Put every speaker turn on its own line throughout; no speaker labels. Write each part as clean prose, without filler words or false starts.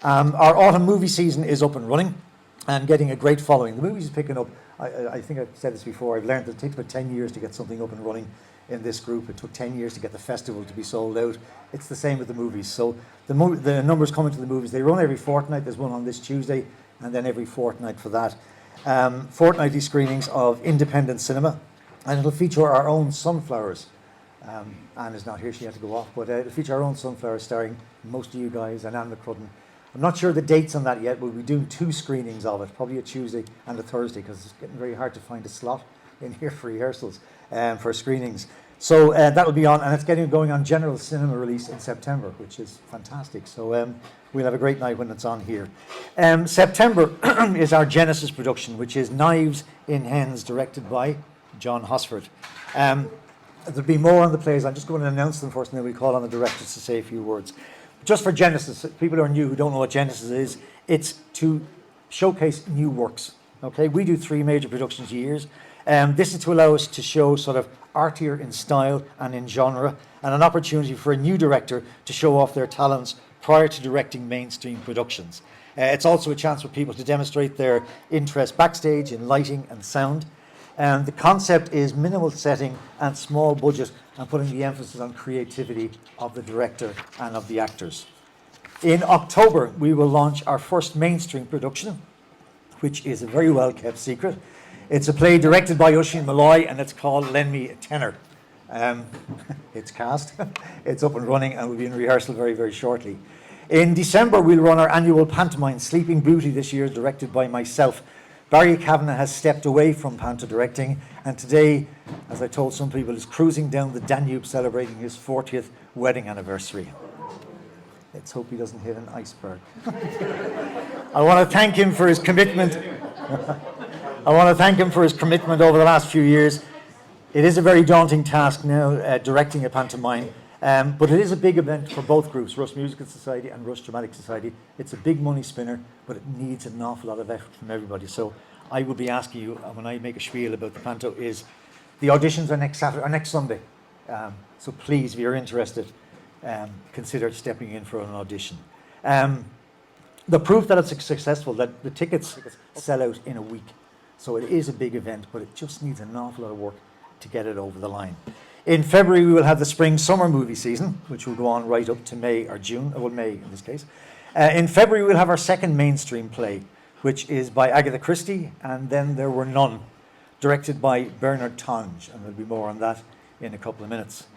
Our autumn movie season is up and running and getting a great following. The movies is picking up. I think I've said this before. I've learned that it takes about 10 years to get something up and running in this group. It took 10 years to get the festival to be sold out. It's the same with the movies. So the numbers coming to the movies, they run every fortnight. There's one on this Tuesday and then every fortnight for that. Fortnightly screenings of independent cinema, and it'll feature our own Sunflowers. Anne is not here, she had to go off, but it'll feature our own Sunflowers starring most of you guys and Anne McCrudden. I'm not sure the dates on that yet, but we'll be doing 2 screenings of it, probably a Tuesday and a Thursday, because it's getting very hard to find a slot in here for rehearsals, for screenings. So that'll be on, and it's going on general cinema release in September, which is fantastic. So we'll have a great night when it's on here. September is our Genesis production, which is Knives in Hens, directed by John Hosford. There'll be more on the plays. I'm just going to announce them first, and then we call on the directors to say a few words. Just for Genesis, people who are new, who don't know what Genesis is, it's to showcase new works. Okay, we do 3 major productions a year. This is to allow us to show sort of artier in style and in genre, and an opportunity for a new director to show off their talents prior to directing mainstream productions. It's also a chance for people to demonstrate their interest backstage in lighting and sound. The concept is minimal setting and small budget, and putting the emphasis on creativity of the director and of the actors. In October, we will launch our first mainstream production, which is a very well kept secret. It's a play directed by Oisin Malloy, and it's called Lend Me a Tenner. It's cast, it's up and running, and we'll be in rehearsal very, very shortly. In December, we'll run our annual pantomime, Sleeping Beauty, this year, directed by myself. Barry Kavanagh has stepped away from panto directing, and today, as I told some people, is cruising down the Danube celebrating his 40th wedding anniversary. Let's hope he doesn't hit an iceberg. I want to thank him for his commitment. I want to thank him for his commitment over the last few years. It is a very daunting task now, directing a pantomime, but it is a big event for both groups, Rush Musical Society and Rush Dramatic Society. It's a big money spinner, but it needs an awful lot of effort from everybody. So I will be asking you, when I make a spiel about the panto, is the auditions are next Saturday or next Sunday. So please, if you're interested, consider stepping in for an audition. The proof that it's successful, that the tickets sell out in a week. So it is a big event, but it just needs an awful lot of work to get it over the line. In February, we will have the spring-summer movie season, which will go on right up to May or June, well, May in this case. In February, we'll have our second mainstream play, which is by Agatha Christie, and Then There Were None, directed by Bernard Tonge, and there'll be more on that in a couple of minutes.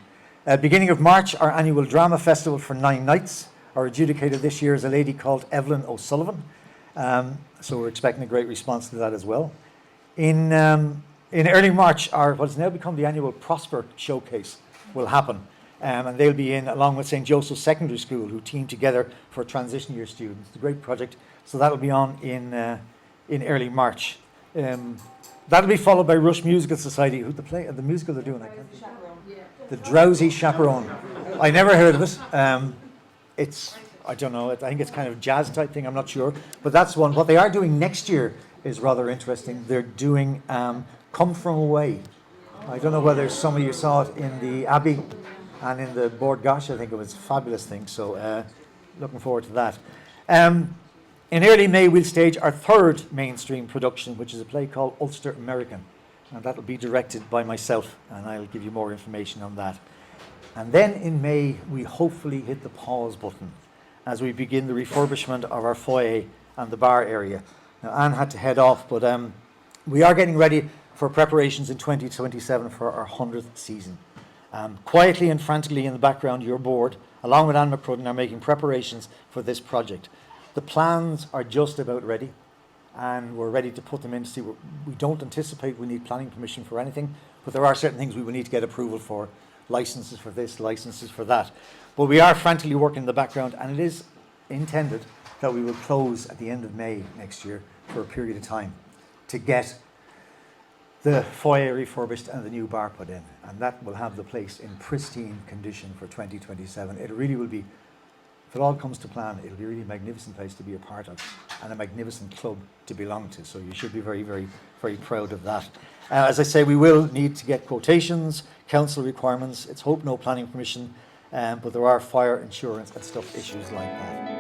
Beginning of March, our annual drama festival for 9 nights. Our adjudicator this year is a lady called Evelyn O'Sullivan, so we're expecting a great response to that as well. In early March, what has now become the annual Prosper Showcase will happen. And they'll be in, along with St. Joseph's Secondary School, who team together for transition year students. It's a great project. So that'll be on in early March. That'll be followed by Rush Musical Society, who the musical they're doing. The Drowsy Chaperone. I never heard of it. I don't know, I think it's kind of a jazz type thing, I'm not sure. But that's one. What they are doing next year is rather interesting. They're doing Come From Away. I don't know whether some of you saw it in the Abbey and in the Bord Gosh. I think it was a fabulous thing, so looking forward to that. In early May, we'll stage our third mainstream production, which is a play called Ulster American, and that'll be directed by myself, and I'll give you more information on that. And then in May, we hopefully hit the pause button as we begin the refurbishment of our foyer and the bar area. Now, Anne had to head off, but we are getting ready for preparations in 2027 for our 100th season. Quietly and frantically in the background, your board, along with Anne McCrudden, are making preparations for this project. The plans are just about ready, and we're ready to put them in to see. We don't anticipate we need planning permission for anything, but there are certain things we will need to get approval for, licenses for this, licenses for that. But we are frantically working in the background, and it is intended that we will close at the end of May next year for a period of time to get the foyer refurbished and the new bar put in, and that will have the place in pristine condition for 2027. It really will be, if it all comes to plan, it'll be a really magnificent place to be a part of and a magnificent club to belong to, so you should be very, very, very proud of that. As I say, we will need to get quotations, council requirements. It's hope no planning permission, but there are fire insurance and stuff issues like that.